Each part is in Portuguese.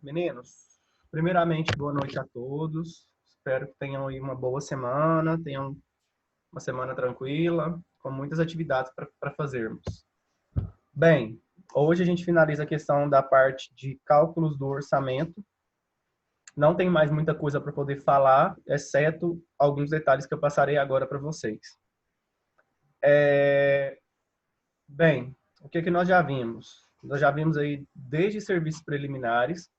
Meninos, primeiramente, boa noite a todos. Espero que tenham aí uma boa semana, tenham uma semana tranquila, com muitas atividades para fazermos. Bem, hoje a gente finaliza a questão da parte de cálculos do orçamento. Não tem mais muita coisa para poder falar, exceto alguns detalhes que eu passarei agora para vocês. Bem, o que nós já vimos? Nós já vimos aí desde serviços preliminares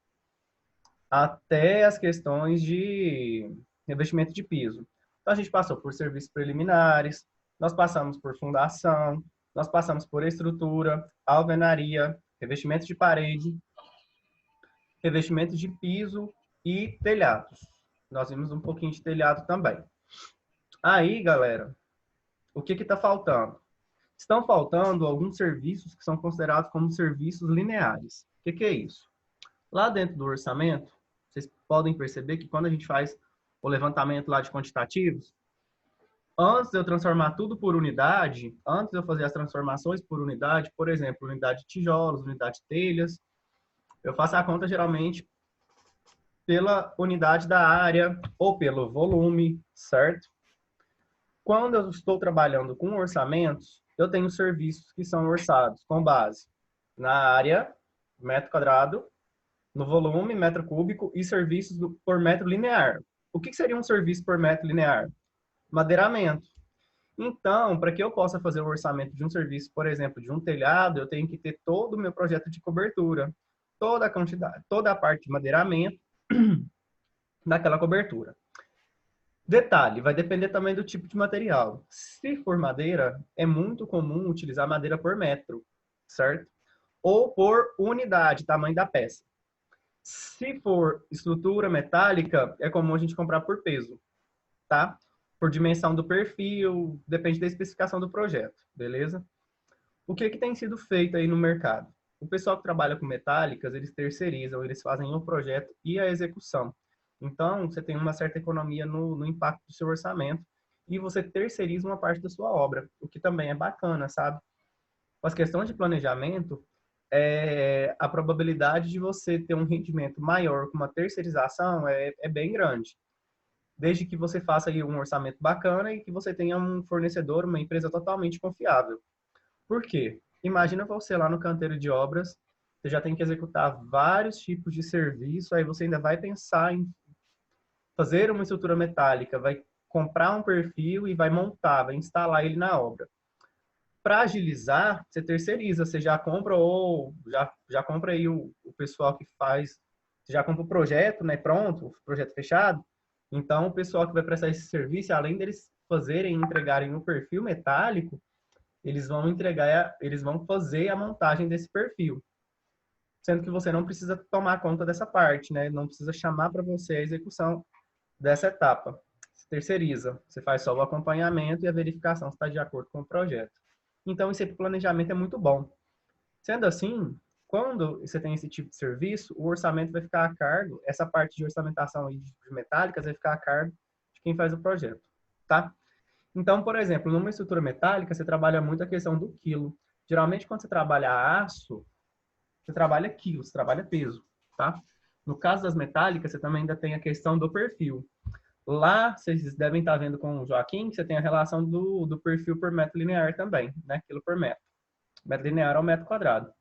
até as questões de revestimento de piso. Então, a gente passou por serviços preliminares, nós passamos por fundação, nós passamos por estrutura, alvenaria, revestimento de parede, revestimento de piso e telhados. Nós vimos um pouquinho de telhado também. Aí, galera, o que está faltando? Estão faltando alguns serviços que são considerados como serviços lineares. O que é isso? Lá dentro do orçamento, vocês podem perceber que quando a gente faz o levantamento lá de quantitativos, antes de eu transformar tudo por unidade, antes de eu fazer as transformações por unidade, por exemplo, unidade de tijolos, unidade de telhas, eu faço a conta geralmente pela unidade da área ou pelo volume, certo? Quando eu estou trabalhando com orçamentos, eu tenho serviços que são orçados com base na área, metro quadrado, no volume, metro cúbico, e serviços por metro linear. O que seria um serviço por metro linear? Madeiramento. Então, para que eu possa fazer o orçamento de um serviço, por exemplo, de um telhado, eu tenho que ter todo o meu projeto de cobertura, toda a quantidade, toda a parte de madeiramento naquela cobertura. Detalhe, vai depender também do tipo de material. Se for madeira, é muito comum utilizar madeira por metro, certo? Ou por unidade, tamanho da peça. Se for estrutura metálica, é comum a gente comprar por peso, tá? Por dimensão do perfil, depende da especificação do projeto, beleza? O que tem sido feito aí no mercado? O pessoal que trabalha com metálicas, eles terceirizam, eles fazem o projeto e a execução. Então, você tem uma certa economia no impacto do seu orçamento e você terceiriza uma parte da sua obra, o que também é bacana, sabe? Com as questões de planejamento, a probabilidade de você ter um rendimento maior com uma terceirização é bem grande. Desde que você faça aí um orçamento bacana e que você tenha um fornecedor, uma empresa totalmente confiável. Por quê? Imagina você lá no canteiro de obras, você já tem que executar vários tipos de serviço, aí você ainda vai pensar em fazer uma estrutura metálica, vai comprar um perfil e vai montar, vai instalar ele na obra. Para agilizar, você terceiriza, você já compra ou já compra aí o pessoal que faz, você já compra o projeto, né, pronto, o projeto fechado. Então, o pessoal que vai prestar esse serviço, além deles fazerem e entregarem o perfil metálico, eles vão fazer a montagem desse perfil. Sendo que você não precisa tomar conta dessa parte, né? Não precisa chamar para você a execução dessa etapa. Você terceiriza, você faz só o acompanhamento e a verificação se está de acordo com o projeto. Então, esse planejamento é muito bom. Sendo assim, quando você tem esse tipo de serviço, o orçamento vai ficar a cargo, essa parte de orçamentação de metálicas vai ficar a cargo de quem faz o projeto, tá? Então, por exemplo, numa estrutura metálica, você trabalha muito a questão do quilo. Geralmente, quando você trabalha aço, você trabalha quilo, você trabalha peso, tá? No caso das metálicas, você também ainda tem a questão do perfil. Lá, vocês devem estar vendo com o Joaquim, que você tem a relação do perfil por metro linear também, né? Quilo por metro. Metro linear ao metro quadrado.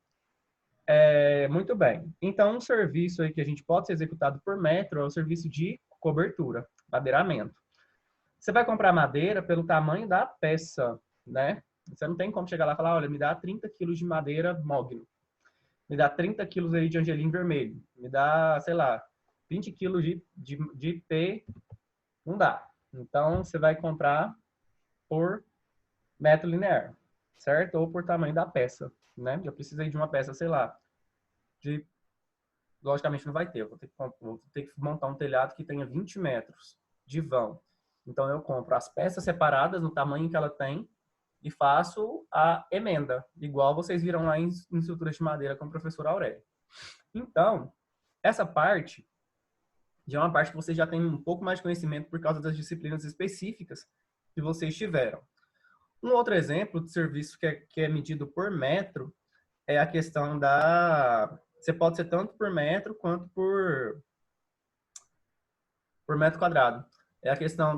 Muito bem. Então, um serviço aí que a gente pode ser executado por metro é o serviço de cobertura, madeiramento. Você vai comprar madeira pelo tamanho da peça, né? Você não tem como chegar lá e falar, olha, me dá 30 quilos de madeira mogno. Me dá 30 quilos aí de angelim vermelho. Me dá, sei lá, 20 quilos de P. Não dá. Então, você vai comprar por metro linear, certo? Ou por tamanho da peça, né? Eu precisei de uma peça, sei lá, de... Logicamente não vai ter. Vou ter que montar um telhado que tenha 20 metros de vão. Então, eu compro as peças separadas no tamanho que ela tem e faço a emenda, igual vocês viram lá em estruturas de madeira com o professor Aurélio. Então, essa parte já é uma parte que vocês já têm um pouco mais de conhecimento por causa das disciplinas específicas que vocês tiveram. Um outro exemplo de serviço que é medido por metro é a questão da Você pode ser tanto por metro quanto por metro quadrado. É a questão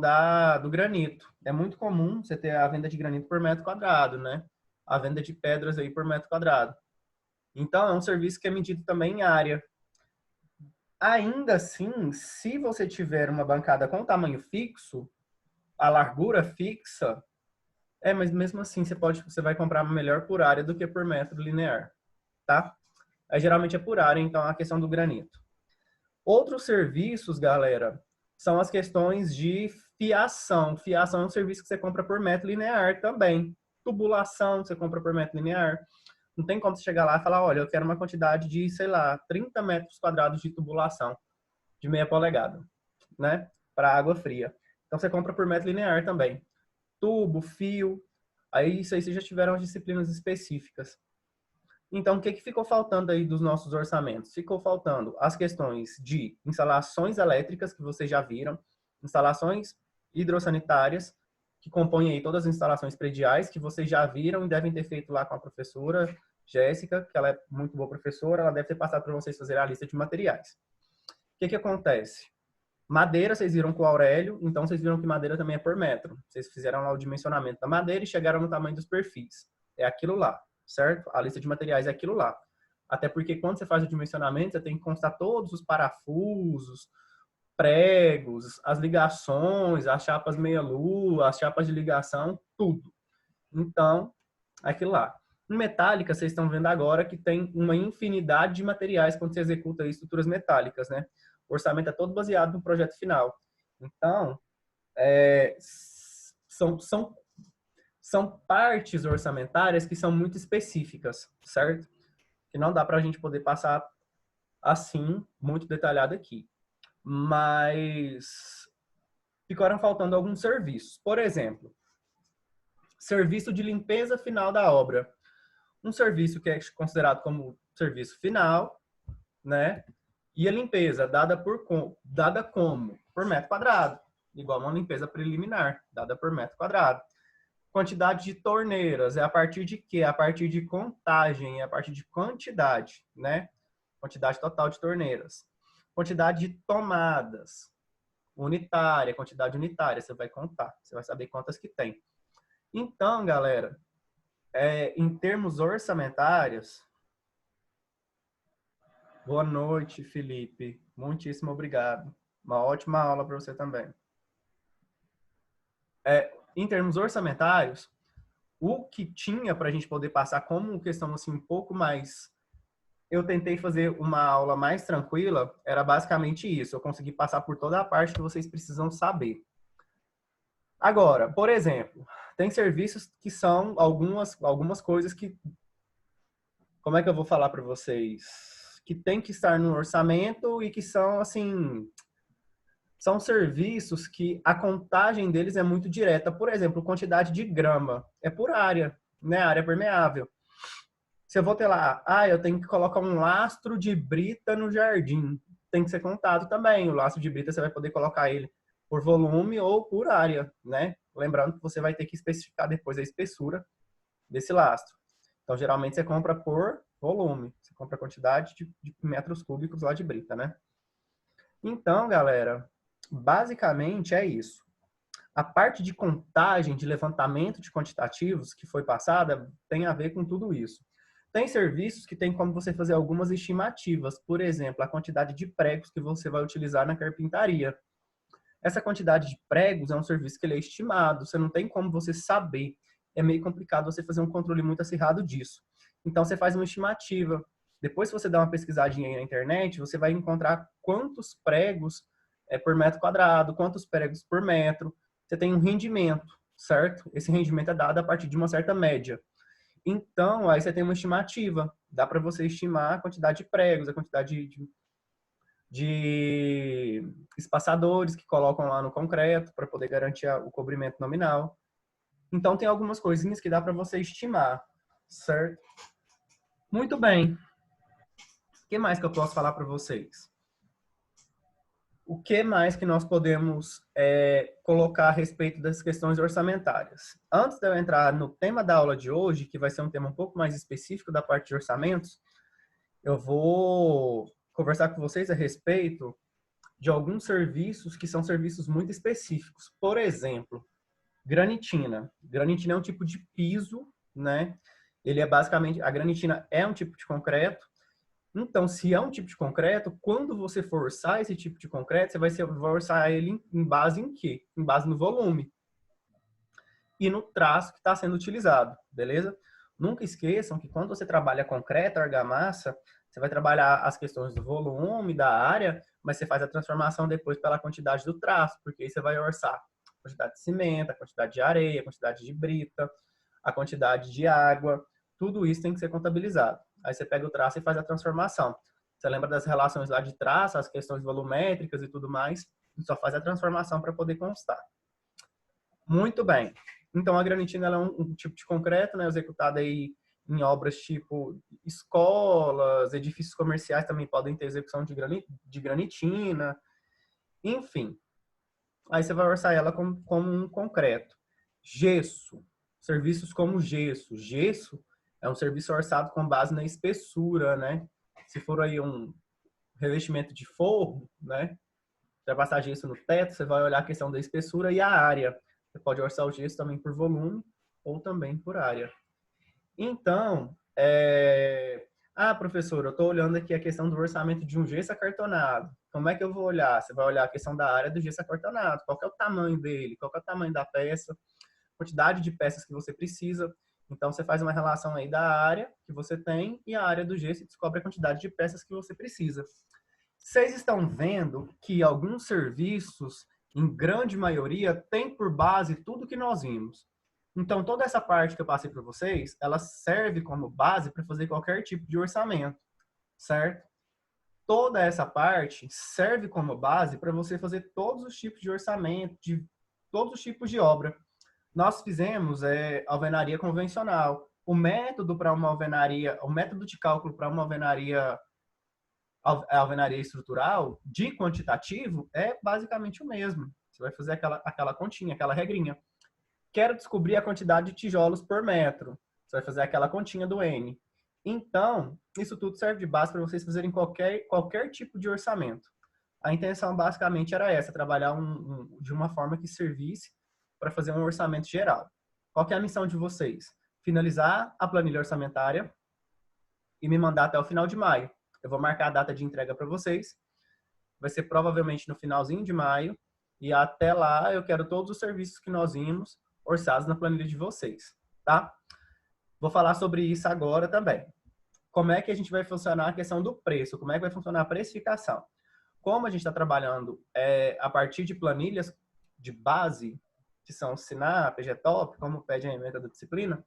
do granito. É muito comum você ter a venda de granito por metro quadrado, né? A venda de pedras aí por metro quadrado. Então, é um serviço que é medido também em área. Ainda assim, se você tiver uma bancada com tamanho fixo, a largura fixa, mas mesmo assim você vai comprar melhor por área do que por metro linear, tá? Aí, geralmente é por área, então, a questão do granito. Outros serviços, galera, são as questões de fiação. Fiação é um serviço que você compra por metro linear também. Tubulação, você compra por metro linear. Não tem como você chegar lá e falar, olha, eu quero uma quantidade de, sei lá, 30 metros quadrados de tubulação de meia polegada, né? Para água fria. Então, você compra por metro linear também. Tubo, fio, aí isso aí vocês já tiveram as disciplinas específicas. Então, o que ficou faltando aí dos nossos orçamentos? Ficou faltando as questões de instalações elétricas, que vocês já viram, instalações hidrossanitárias, que compõem aí todas as instalações prediais, que vocês já viram e devem ter feito lá com a professora Jéssica, que ela é muito boa professora, ela deve ter passado para vocês fazerem a lista de materiais. O que acontece? Madeira, vocês viram com o Aurélio, então vocês viram que madeira também é por metro. Vocês fizeram lá o dimensionamento da madeira e chegaram no tamanho dos perfis. É aquilo lá, certo? A lista de materiais é aquilo lá. Até porque quando você faz o dimensionamento, você tem que constar todos os parafusos, pregos, as ligações, as chapas meia-lua, as chapas de ligação, tudo. Então, é aquilo lá. Em metálica, vocês estão vendo agora que tem uma infinidade de materiais quando você executa estruturas metálicas, né? O orçamento é todo baseado no projeto final. Então, são partes orçamentárias que são muito específicas, certo? Que não dá para a gente poder passar assim, muito detalhado aqui. Mas ficaram faltando alguns serviços. Por exemplo, serviço de limpeza final da obra. Um serviço que é considerado como serviço final, né? E a limpeza dada como? Por metro quadrado, igual uma limpeza preliminar, dada por metro quadrado. Quantidade de torneiras, é a partir de quê? A partir de contagem, é a partir de quantidade, né? Quantidade total de torneiras. Quantidade de tomadas, unitária, quantidade unitária, você vai contar, você vai saber quantas que tem. Então, galera, em termos orçamentários, boa noite, Felipe. Muitíssimo obrigado. Uma ótima aula para você também. Em termos orçamentários, o que tinha para a gente poder passar como questão assim um pouco mais... Eu tentei fazer uma aula mais tranquila, era basicamente isso. Eu consegui passar por toda a parte que vocês precisam saber. Agora, por exemplo, tem serviços que são algumas coisas que... Como é que eu vou falar para vocês? Que tem que estar no orçamento e que são, assim... São serviços que a contagem deles é muito direta. Por exemplo, quantidade de grama. É por área, né? Área permeável. Se eu vou ter lá, eu tenho que colocar um lastro de brita no jardim. Tem que ser contado também. O lastro de brita você vai poder colocar ele por volume ou por área, né? Lembrando que você vai ter que especificar depois a espessura desse lastro. Então, geralmente você compra por volume. Você compra a quantidade de metros cúbicos lá de brita, né? Então, galera, basicamente é isso. A parte de contagem, de levantamento de quantitativos que foi passada, tem a ver com tudo isso. Tem serviços que tem como você fazer algumas estimativas. Por exemplo, a quantidade de pregos que você vai utilizar na carpintaria. Essa quantidade de pregos é um serviço que ele é estimado. Você não tem como você saber. É meio complicado você fazer um controle muito acirrado disso. Então, você faz uma estimativa. Depois, se você dá uma pesquisadinha aí na internet, você vai encontrar quantos pregos por metro quadrado, quantos pregos por metro. Você tem um rendimento, certo? Esse rendimento é dado a partir de uma certa média. Então, aí você tem uma estimativa. Dá para você estimar a quantidade de pregos, a quantidade de espaçadores que colocam lá no concreto para poder garantir o cobrimento nominal. Então, tem algumas coisinhas que dá para você estimar, certo? Muito bem. O que mais que eu posso falar para vocês? O que mais que nós podemos colocar a respeito das questões orçamentárias? Antes de eu entrar no tema da aula de hoje, que vai ser um tema um pouco mais específico da parte de orçamentos, eu vou conversar com vocês a respeito de alguns serviços que são serviços muito específicos. Por exemplo, granitina. Granitina é um tipo de piso, né? Ele é basicamente, a granitina é um tipo de concreto. Então, se é um tipo de concreto, quando você for orçar esse tipo de concreto, você vai orçar ele em base em quê? Em base no volume e no traço que está sendo utilizado, beleza? Nunca esqueçam que quando você trabalha concreto, argamassa, você vai trabalhar as questões do volume, da área, mas você faz a transformação depois pela quantidade do traço, porque aí você vai orçar a quantidade de cimento, a quantidade de areia, a quantidade de brita, a quantidade de água, tudo isso tem que ser contabilizado. Aí você pega o traço e faz a transformação. Você lembra das relações lá de traço, as questões volumétricas e tudo mais, e só faz a transformação para poder constar. Muito bem. Então, a granitina ela é um tipo de concreto, né, executado aí em obras tipo escolas, edifícios comerciais também podem ter execução de granitina, enfim. Aí você vai orçar ela como um concreto. Gesso, serviços como gesso. Gesso é um serviço orçado com base na espessura, né? Se for aí um revestimento de forro, né? Você vai passar gesso no teto, você vai olhar a questão da espessura e a área. Você pode orçar o gesso também por volume ou também por área. Então, professor, eu estou olhando aqui a questão do orçamento de um gesso acartonado. Como é que eu vou olhar? Você vai olhar a questão da área do gesso acartonado. Qual que é o tamanho dele? Qual que é o tamanho da peça? Quantidade de peças que você precisa. Então, você faz uma relação aí da área que você tem e a área do gesso e descobre a quantidade de peças que você precisa. Vocês estão vendo que alguns serviços, em grande maioria, têm por base tudo que nós vimos. Então, toda essa parte que eu passei para vocês, ela serve como base para fazer qualquer tipo de orçamento, certo? Toda essa parte serve como base para você fazer todos os tipos de orçamento, de todos os tipos de obra. Nós fizemos alvenaria convencional. O método para uma alvenaria, o método de cálculo para uma alvenaria estrutural de quantitativo é basicamente o mesmo. Você vai fazer aquela continha, aquela regrinha. Quero descobrir a quantidade de tijolos por metro. Você vai fazer aquela continha do N. Então, isso tudo serve de base para vocês fazerem qualquer tipo de orçamento. A intenção basicamente era essa, trabalhar de uma forma que servisse para fazer um orçamento geral. Qual que é a missão de vocês? Finalizar a planilha orçamentária e me mandar até o final de maio. Eu vou marcar a data de entrega para vocês. Vai ser provavelmente no finalzinho de maio. E até lá eu quero todos os serviços que nós vimos orçados na planilha de vocês, tá? Vou falar sobre isso agora também. Como é que a gente vai funcionar a questão do preço? Como é que vai funcionar a precificação? Como a gente está trabalhando a partir de planilhas de base, que são SINAP, GTOP, como pede a ementa da disciplina,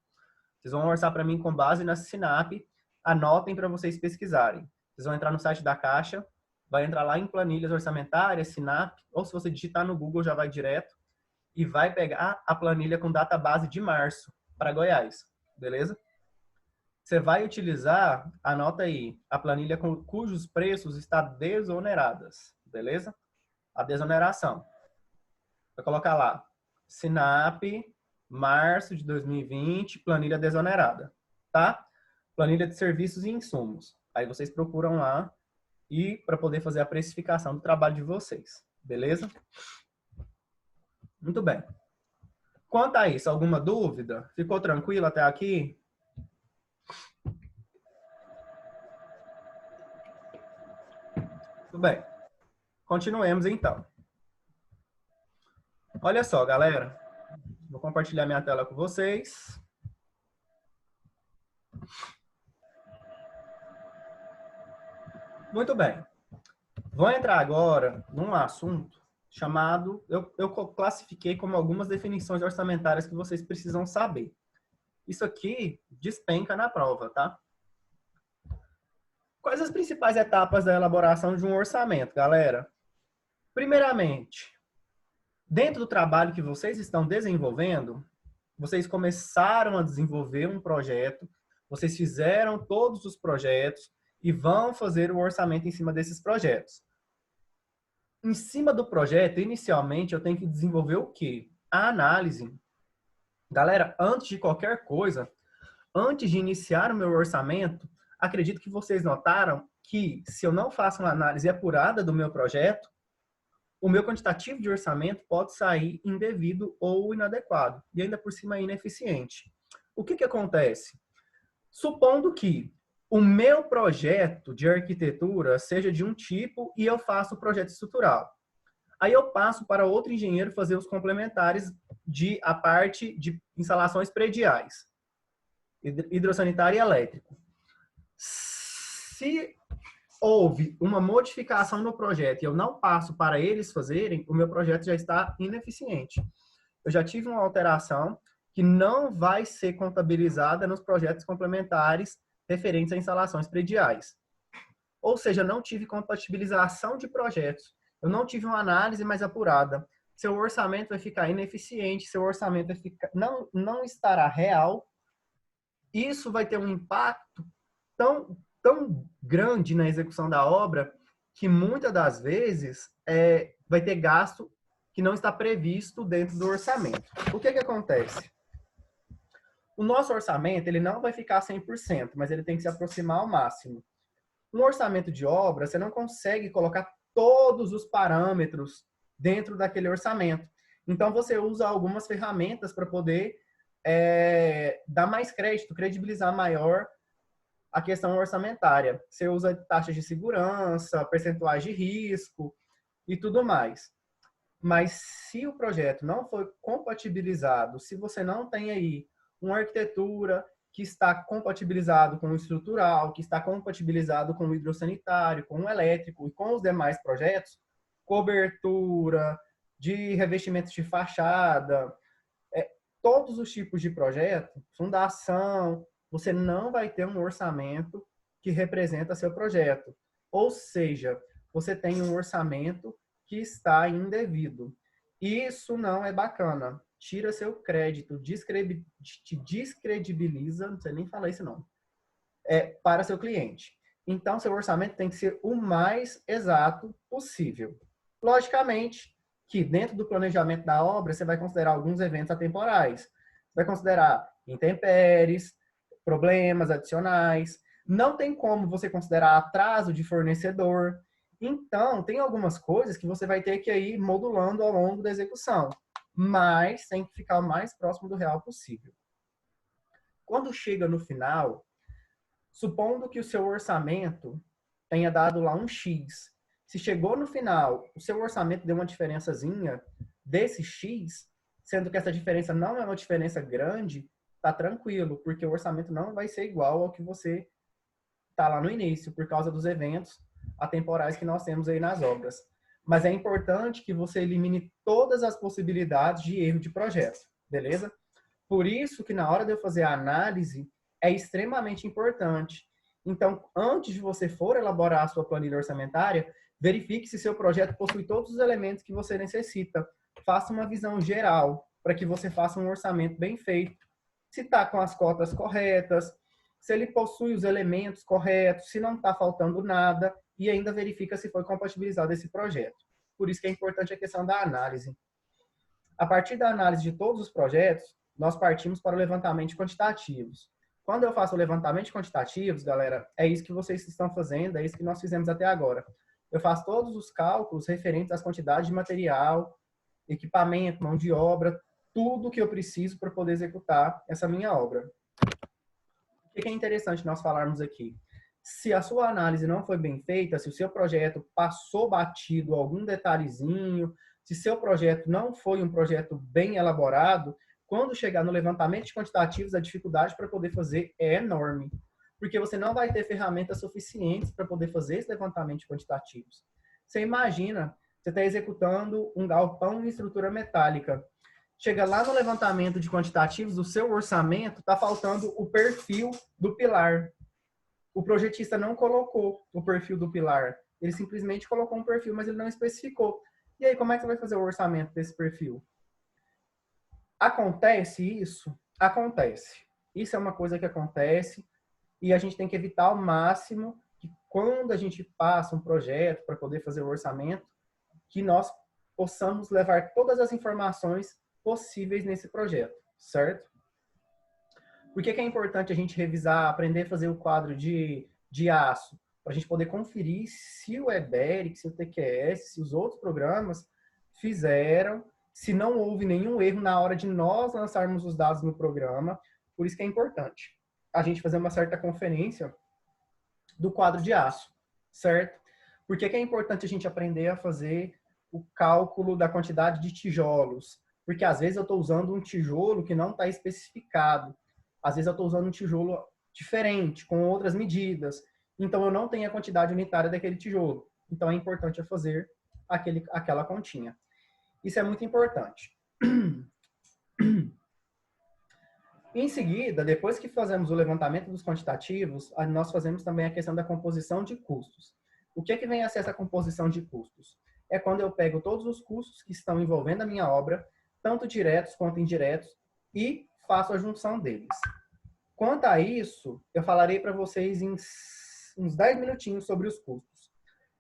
vocês vão orçar para mim com base na SINAP. Anotem para vocês pesquisarem. Vocês vão entrar no site da Caixa, vai entrar lá em planilhas orçamentárias, SINAP, ou se você digitar no Google já vai direto, e vai pegar a planilha com data base de março para Goiás, beleza? Você vai utilizar, anota aí, a planilha cujos preços está desoneradas, beleza? A desoneração. Vai colocar lá, SINAP, março de 2020, planilha desonerada, tá? Planilha de serviços e insumos. Aí vocês procuram lá e para poder fazer a precificação do trabalho de vocês, beleza? Muito bem. Quanto a isso, alguma dúvida? Ficou tranquilo até aqui? Tudo bem. Continuemos então. Olha só, galera. Vou compartilhar minha tela com vocês. Muito bem. Vou entrar agora num assunto chamado, eu classifiquei como algumas definições orçamentárias que vocês precisam saber. Isso aqui despenca na prova, tá? Quais as principais etapas da elaboração de um orçamento, galera? Primeiramente, dentro do trabalho que vocês estão desenvolvendo, vocês começaram a desenvolver um projeto, vocês fizeram todos os projetos e vão fazer o orçamento em cima desses projetos. Em cima do projeto, inicialmente, eu tenho que desenvolver o quê? A análise. Galera, antes de qualquer coisa, antes de iniciar o meu orçamento, acredito que vocês notaram que se eu não faço uma análise apurada do meu projeto, o meu quantitativo de orçamento pode sair indevido ou inadequado, e ainda por cima ineficiente. O que acontece? Supondo que o meu projeto de arquitetura seja de um tipo e eu faço o projeto estrutural. Aí eu passo para outro engenheiro fazer os complementares a parte de instalações prediais, hidrossanitário e elétrico. Se houve uma modificação no projeto e eu não passo para eles fazerem, o meu projeto já está ineficiente. Eu já tive uma alteração que não vai ser contabilizada nos projetos complementares referentes a instalações prediais. Ou seja, não tive compatibilização de projetos. Eu não tive uma análise mais apurada. Seu orçamento vai ficar ineficiente, seu orçamento vai ficar, não estará real. Isso vai ter um impacto tão grande na execução da obra que muitas das vezes vai ter gasto que não está previsto dentro do orçamento. O que acontece? O nosso orçamento ele não vai ficar 100%, mas ele tem que se aproximar ao máximo. Um orçamento de obra, você não consegue colocar todos os parâmetros dentro daquele orçamento. Então, você usa algumas ferramentas para poder dar mais crédito, credibilizar maior a questão orçamentária. Você usa taxas de segurança, percentuais de risco e tudo mais. Mas se o projeto não for compatibilizado, se você não tem aí uma arquitetura que está compatibilizado com o estrutural, que está compatibilizado com o hidrossanitário, com o elétrico e com os demais projetos, cobertura, de revestimentos de fachada, todos os tipos de projeto, fundação, você não vai ter um orçamento que representa seu projeto. Ou seja, você tem um orçamento que está indevido. Isso não é bacana. Tira seu crédito, te descredibiliza, não sei nem falar isso não, para seu cliente. Então, seu orçamento tem que ser o mais exato possível. Logicamente que dentro do planejamento da obra, você vai considerar alguns eventos atemporais. Você vai considerar intempéries, problemas adicionais. Não tem como você considerar atraso de fornecedor. Então, tem algumas coisas que você vai ter que ir modulando ao longo da execução, mas tem que ficar o mais próximo do real possível. Quando chega no final, supondo que o seu orçamento tenha dado lá um X, se chegou no final, o seu orçamento deu uma diferençazinha desse X, sendo que essa diferença não é uma diferença grande, tá tranquilo, porque o orçamento não vai ser igual ao que você tá lá no início, por causa dos eventos atemporais que nós temos aí nas obras. Mas é importante que você elimine todas as possibilidades de erro de projeto, beleza? Por isso que na hora de eu fazer a análise, é extremamente importante. Então, antes de você for elaborar a sua planilha orçamentária, verifique se seu projeto possui todos os elementos que você necessita. Faça uma visão geral, para que você faça um orçamento bem feito. Se está com as cotas corretas, se ele possui os elementos corretos, se não está faltando nada, e ainda verifica se foi compatibilizado esse projeto. Por isso que é importante a questão da análise. A partir da análise de todos os projetos, nós partimos para o levantamento de quantitativos. Quando eu faço o levantamento de quantitativos, galera, é isso que vocês estão fazendo, é isso que nós fizemos até agora. Eu faço todos os cálculos referentes às quantidades de material, equipamento, mão de obra, tudo que eu preciso para poder executar essa minha obra. O que é interessante nós falarmos aqui? Se a sua análise não foi bem feita, se o seu projeto passou batido algum detalhezinho, se seu projeto não foi um projeto bem elaborado, quando chegar no levantamento de quantitativos, a dificuldade para poder fazer é enorme. Porque você não vai ter ferramentas suficientes para poder fazer esse levantamento de quantitativos. Você imagina, você está executando um galpão em estrutura metálica. Chega lá no levantamento de quantitativos, o seu orçamento está faltando o perfil do pilar. O projetista não colocou o perfil do pilar. Ele simplesmente colocou um perfil, mas ele não especificou. E aí, como é que você vai fazer o orçamento desse perfil? Acontece isso? Acontece. Isso é uma coisa que acontece e a gente tem que evitar ao máximo que quando a gente passa um projeto para poder fazer o orçamento, que nós possamos levar todas as informações possíveis nesse projeto, certo? Por que é importante a gente revisar, aprender a fazer o quadro de de aço, para a gente poder conferir se o EBERIC, se o TQS, se os outros programas fizeram, se não houve nenhum erro na hora de nós lançarmos os dados no programa. Por isso que é importante a gente fazer uma certa conferência do quadro de aço, certo? Por que é importante a gente aprender a fazer o cálculo da quantidade de tijolos? Porque às vezes eu estou usando um tijolo que não está especificado. Às vezes eu estou usando um tijolo diferente, com outras medidas. Então eu não tenho a quantidade unitária daquele tijolo. Então é importante eu fazer aquela continha. Isso é muito importante. Em seguida, depois que fazemos o levantamento dos quantitativos, nós fazemos também a questão da composição de custos. O que vem a ser essa composição de custos? É quando eu pego todos os custos que estão envolvendo a minha obra, tanto diretos quanto indiretos, e faço a junção deles. Quanto a isso, eu falarei para vocês em uns 10 minutinhos sobre os custos.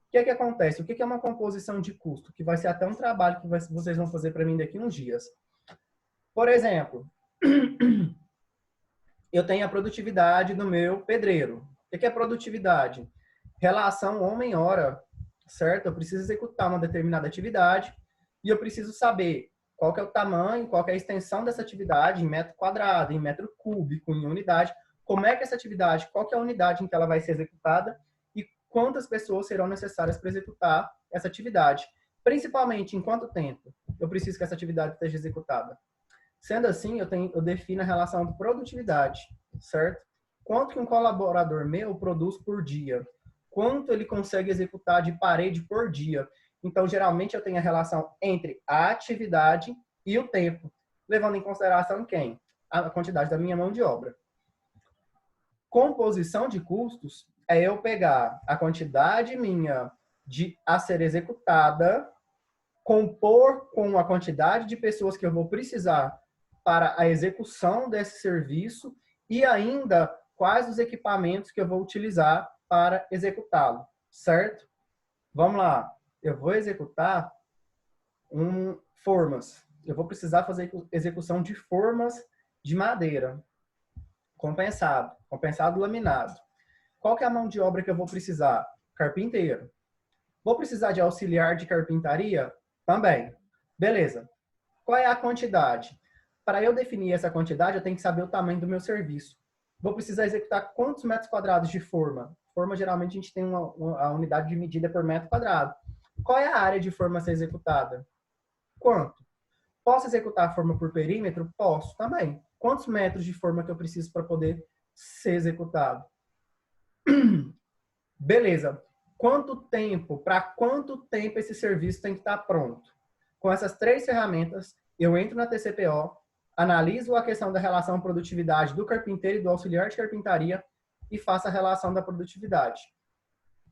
O que acontece? O que é uma composição de custo? Que vai ser até um trabalho que vocês vão fazer para mim daqui a uns dias. Por exemplo, eu tenho a produtividade do meu pedreiro. O que é produtividade? Relação homem-hora, certo? Eu preciso executar uma determinada atividade e eu preciso saber qual que é o tamanho, qual que é a extensão dessa atividade em metro quadrado, em metro cúbico, em unidade. Como é que essa atividade, qual que é a unidade em que ela vai ser executada e quantas pessoas serão necessárias para executar essa atividade. Principalmente, em quanto tempo eu preciso que essa atividade esteja executada. Sendo assim, eu defino a relação de produtividade, certo? Quanto que um colaborador meu produz por dia? Quanto ele consegue executar de parede por dia? Então, geralmente, eu tenho a relação entre a atividade e o tempo, levando em consideração quem? A quantidade da minha mão de obra. Composição de custos é eu pegar a quantidade minha a ser executada, compor com a quantidade de pessoas que eu vou precisar para a execução desse serviço e ainda quais os equipamentos que eu vou utilizar para executá-lo, certo? Vamos lá. Eu vou executar formas. Eu vou precisar fazer execução de formas de madeira, compensado laminado. Qual que é a mão de obra que eu vou precisar? Carpinteiro. Vou precisar de auxiliar de carpintaria? Também. Beleza. Qual é a quantidade? Para eu definir essa quantidade, eu tenho que saber o tamanho do meu serviço. Vou precisar executar quantos metros quadrados de forma? Forma, geralmente, a gente tem a unidade de medida por metro quadrado. Qual é a área de forma a ser executada? Quanto? Posso executar a forma por perímetro? Posso também. Quantos metros de forma que eu preciso para poder ser executado? Beleza. Quanto tempo? Para quanto tempo esse serviço tem que estar pronto? Com essas 3 ferramentas, eu entro na TCPO, analiso a questão da relação produtividade do carpinteiro e do auxiliar de carpintaria e faço a relação da produtividade.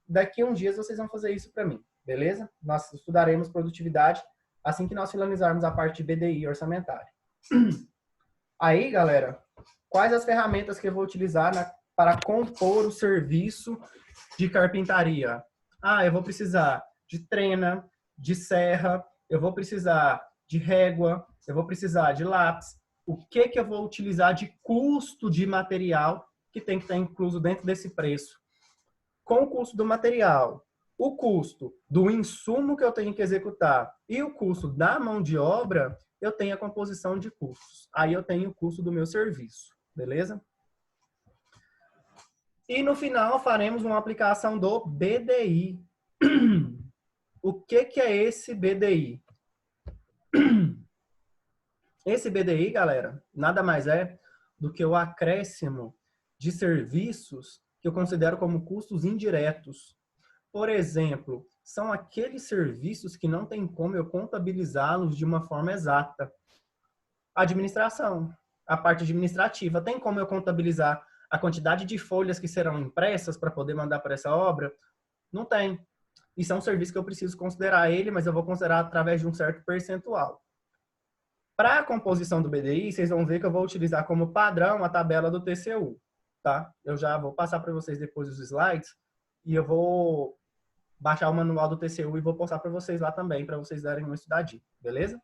Daqui a uns dias vocês vão fazer isso para mim, beleza? Nós estudaremos produtividade assim que nós finalizarmos a parte de BDI orçamentária. Aí, galera, quais as ferramentas que eu vou utilizar para compor o serviço de carpintaria? Eu vou precisar de trena, de serra, eu vou precisar de régua, eu vou precisar de lápis. O que eu vou utilizar de custo de material que tem que estar incluso dentro desse preço? Com o custo do material, o custo do insumo que eu tenho que executar e o custo da mão de obra, eu tenho a composição de custos. Aí eu tenho o custo do meu serviço, beleza? E no final faremos uma aplicação do BDI. O que é esse BDI? Esse BDI, galera, nada mais é do que o acréscimo de serviços que eu considero como custos indiretos. Por exemplo, são aqueles serviços que não tem como eu contabilizá-los de uma forma exata. Administração, a parte administrativa, tem como eu contabilizar a quantidade de folhas que serão impressas para poder mandar para essa obra? Não tem. Isso é um serviço que eu preciso considerar ele, mas eu vou considerar através de um certo percentual. Para a composição do BDI, vocês vão ver que eu vou utilizar como padrão a tabela do TCU, tá? Eu já vou passar para vocês depois os slides e eu vou baixar o manual do TCU e vou postar para vocês lá também, para vocês darem uma estudadinha, beleza?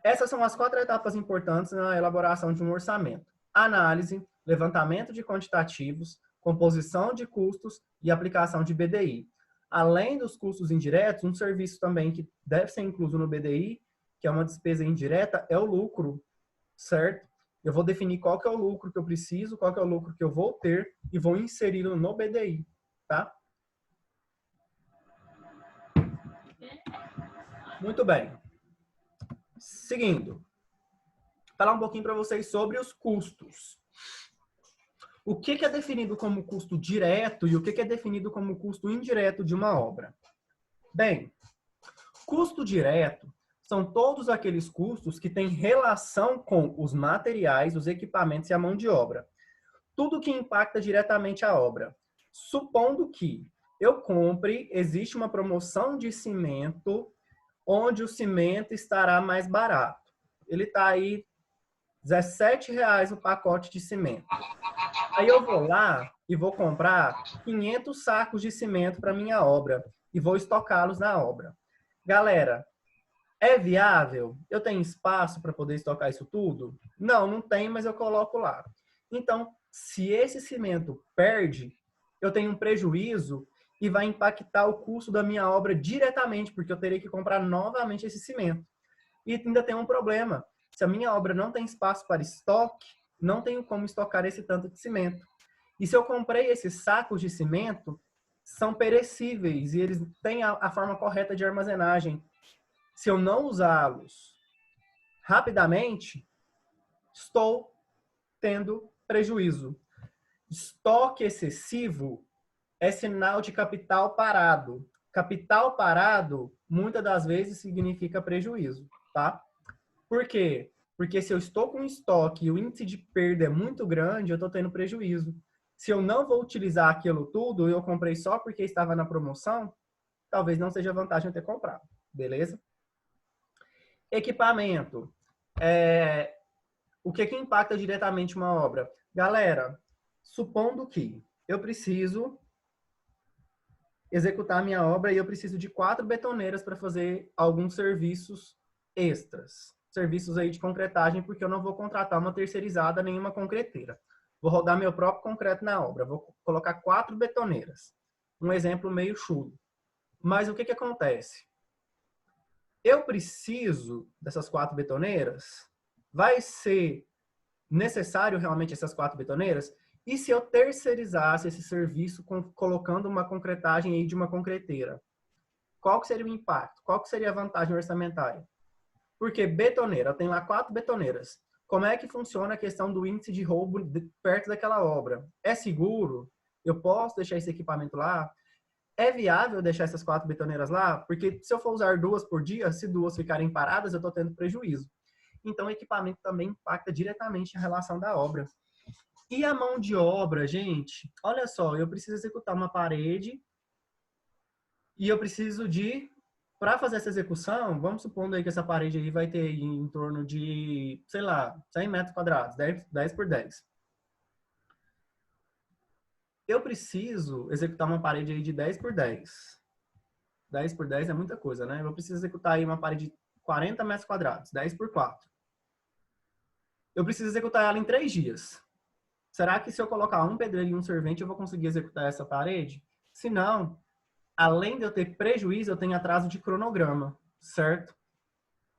Essas são as 4 etapas importantes na elaboração de um orçamento. Análise, levantamento de quantitativos, composição de custos e aplicação de BDI. Além dos custos indiretos, um serviço também que deve ser incluso no BDI, que é uma despesa indireta, é o lucro, certo? Eu vou definir qual que é o lucro que eu preciso, qual que é o lucro que eu vou ter e vou inseri-lo no BDI, tá? Muito bem. Seguindo. Falar um pouquinho para vocês sobre os custos. O que é definido como custo direto e o que é definido como custo indireto de uma obra? Bem, custo direto são todos aqueles custos que têm relação com os materiais, os equipamentos e a mão de obra. Tudo que impacta diretamente a obra. Supondo que eu compre, existe uma promoção de cimento, onde o cimento estará mais barato. Ele está aí R$17 o pacote de cimento. Aí eu vou lá e vou comprar 500 sacos de cimento para minha obra e vou estocá-los na obra. Galera, é viável? Eu tenho espaço para poder estocar isso tudo? Não, não tem, mas eu coloco lá. Então, se esse cimento perde, eu tenho um prejuízo e vai impactar o custo da minha obra diretamente, porque eu terei que comprar novamente esse cimento. E ainda tem um problema. Se a minha obra não tem espaço para estoque, não tenho como estocar esse tanto de cimento. E se eu comprei esses sacos de cimento, são perecíveis e eles têm a forma correta de armazenagem. Se eu não usá-los rapidamente, estou tendo prejuízo. Estoque excessivo é sinal de capital parado. Capital parado, muitas das vezes, significa prejuízo, tá? Por quê? Porque se eu estou com estoque e o índice de perda é muito grande, eu estou tendo prejuízo. Se eu não vou utilizar aquilo tudo, eu comprei só porque estava na promoção, talvez não seja vantagem eu ter comprado, beleza? Equipamento. O que impacta diretamente uma obra? Galera, supondo que eu preciso executar a minha obra e eu preciso de 4 betoneiras para fazer alguns serviços extras. Serviços aí de concretagem, porque eu não vou contratar uma terceirizada nem uma concreteira. Vou rodar meu próprio concreto na obra. Vou colocar 4 betoneiras. Um exemplo meio chulo. Mas o que acontece? Eu preciso dessas 4 betoneiras? Vai ser necessário realmente essas 4 betoneiras? E se eu terceirizasse esse serviço colocando uma concretagem aí de uma concreteira? Qual que seria o impacto? Qual que seria a vantagem orçamentária? Porque betoneira, eu tenho lá 4 betoneiras. Como é que funciona a questão do índice de roubo perto daquela obra? É seguro? Eu posso deixar esse equipamento lá? É viável deixar essas 4 betoneiras lá? Porque se eu for usar 2 por dia, se 2 ficarem paradas, eu estou tendo prejuízo. Então, o equipamento também impacta diretamente a relação da obra. E a mão de obra, gente? Olha só, eu preciso executar uma parede e eu preciso de... Para fazer essa execução, vamos supondo aí que essa parede aí vai ter em torno de, sei lá, 100 metros quadrados, 10 por 10. Eu preciso executar uma parede aí de 10 por 10. 10 por 10 é muita coisa, né? Eu preciso executar aí uma parede de 40 metros quadrados, 10 por 4. Eu preciso executar ela em 3 dias. Será que se eu colocar um pedreiro e um servente, eu vou conseguir executar essa parede? Se não, além de eu ter prejuízo, eu tenho atraso de cronograma, certo?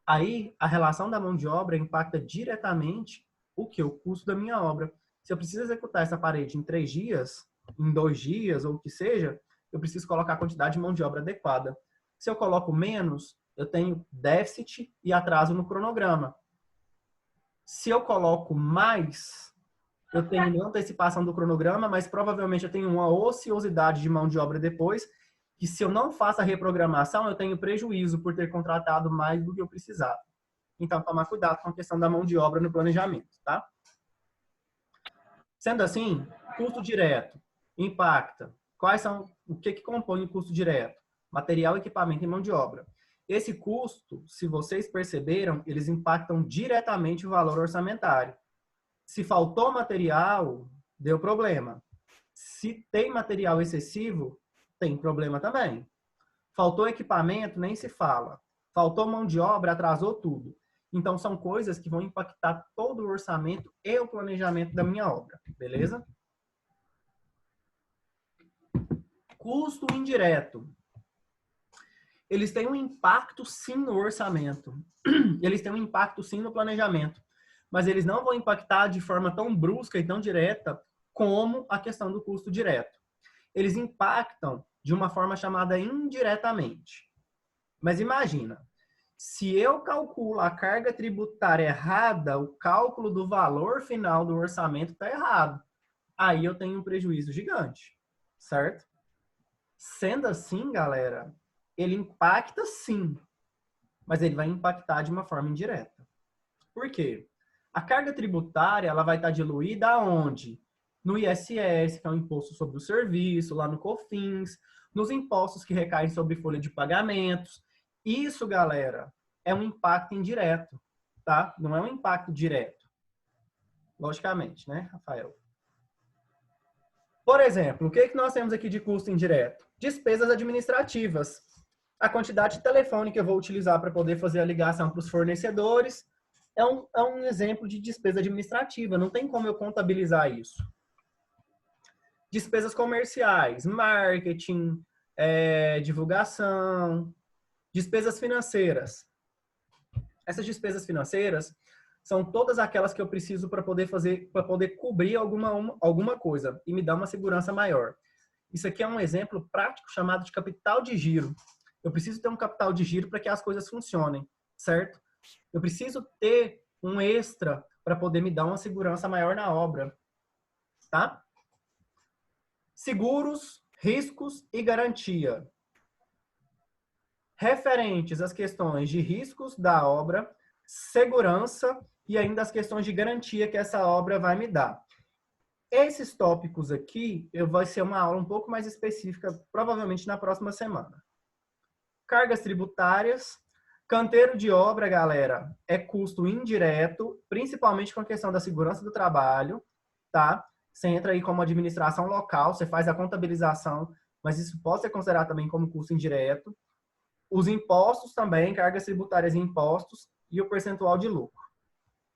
Aí, a relação da mão de obra impacta diretamente o que? O custo da minha obra. Se eu preciso executar essa parede em 3 dias, em 2 dias, ou o que seja, eu preciso colocar a quantidade de mão de obra adequada. Se eu coloco menos, eu tenho déficit e atraso no cronograma. Se eu coloco mais, eu tenho antecipação do cronograma, mas provavelmente eu tenho uma ociosidade de mão de obra depois, que se eu não faço a reprogramação, eu tenho prejuízo por ter contratado mais do que eu precisava. Então, tomar cuidado com a questão da mão de obra no planejamento, tá? Sendo assim, custo direto impacta. Quais são, o que compõe o custo direto? Material, equipamento e mão de obra. Esse custo, se vocês perceberam, eles impactam diretamente o valor orçamentário. Se faltou material, deu problema. Se tem material excessivo, tem problema também. Faltou equipamento, nem se fala. Faltou mão de obra, atrasou tudo. Então, são coisas que vão impactar todo o orçamento e o planejamento da minha obra, beleza? Custo indireto. Eles têm um impacto sim no orçamento. Eles têm um impacto sim no planejamento. Mas eles não vão impactar de forma tão brusca e tão direta como a questão do custo direto. Eles impactam de uma forma chamada indiretamente. Mas imagina, se eu calculo a carga tributária errada, o cálculo do valor final do orçamento está errado. Aí eu tenho um prejuízo gigante, certo? Sendo assim, galera, ele impacta sim, mas ele vai impactar de uma forma indireta. Por quê? A carga tributária ela vai estar diluída aonde? No ISS, que é o Imposto sobre o Serviço, lá no COFINS, nos impostos que recaem sobre folha de pagamentos. Isso, galera, é um impacto indireto, tá? Não é um impacto direto. Logicamente, né, Rafael? Por exemplo, o que nós temos aqui de custo indireto? Despesas administrativas. A quantidade de telefone que eu vou utilizar para poder fazer a ligação para os fornecedores é um exemplo de despesa administrativa. Não tem como eu contabilizar isso. Despesas comerciais, marketing, divulgação, despesas financeiras. Essas despesas financeiras são todas aquelas que eu preciso para poder cobrir alguma coisa e me dar uma segurança maior. Isso aqui é um exemplo prático chamado de capital de giro. Eu preciso ter um capital de giro para que as coisas funcionem, certo? Eu preciso ter um extra para poder me dar uma segurança maior na obra, tá? Seguros, riscos e garantia. Referentes às questões de riscos da obra, segurança e ainda as questões de garantia que essa obra vai me dar. Esses tópicos aqui, vai ser uma aula um pouco mais específica, provavelmente na próxima semana. Cargas tributárias. Canteiro de obra, galera, é custo indireto, principalmente com a questão da segurança do trabalho, tá? Você entra aí como administração local, você faz a contabilização, mas isso pode ser considerado também como custo indireto. Os impostos também, cargas tributárias e impostos, e o percentual de lucro.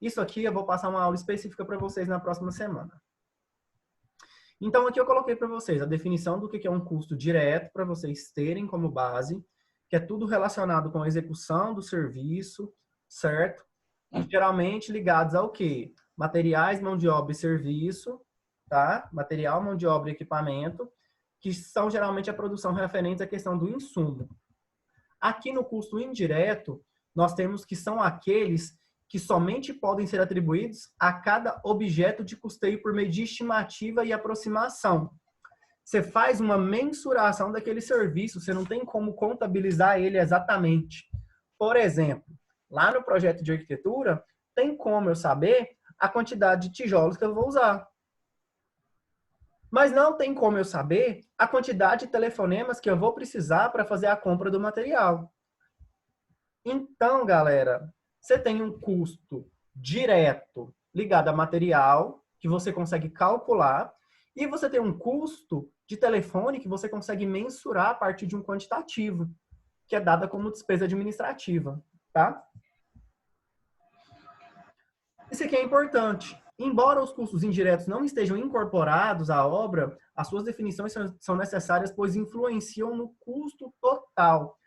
Isso aqui eu vou passar uma aula específica para vocês na próxima semana. Então, aqui eu coloquei para vocês a definição do que é um custo direto, para vocês terem como base, que é tudo relacionado com a execução do serviço, certo? Geralmente ligados ao quê? Materiais, mão de obra e serviço, tá? Material, mão de obra e equipamento, que são geralmente a produção referente à questão do insumo. Aqui no custo indireto, nós temos que são aqueles que somente podem ser atribuídos a cada objeto de custeio por meio de estimativa e aproximação. Você faz uma mensuração daquele serviço, você não tem como contabilizar ele exatamente. Por exemplo, lá no projeto de arquitetura, tem como eu saber a quantidade de tijolos que eu vou usar. Mas não tem como eu saber a quantidade de telefonemas que eu vou precisar para fazer a compra do material. Então, galera, você tem um custo direto ligado a material, que você consegue calcular, e você tem um custo de telefone que você consegue mensurar a partir de um quantitativo, que é dada como despesa administrativa, tá? Isso aqui é importante. Embora os custos indiretos não estejam incorporados à obra, as suas definições são necessárias, pois influenciam no custo total.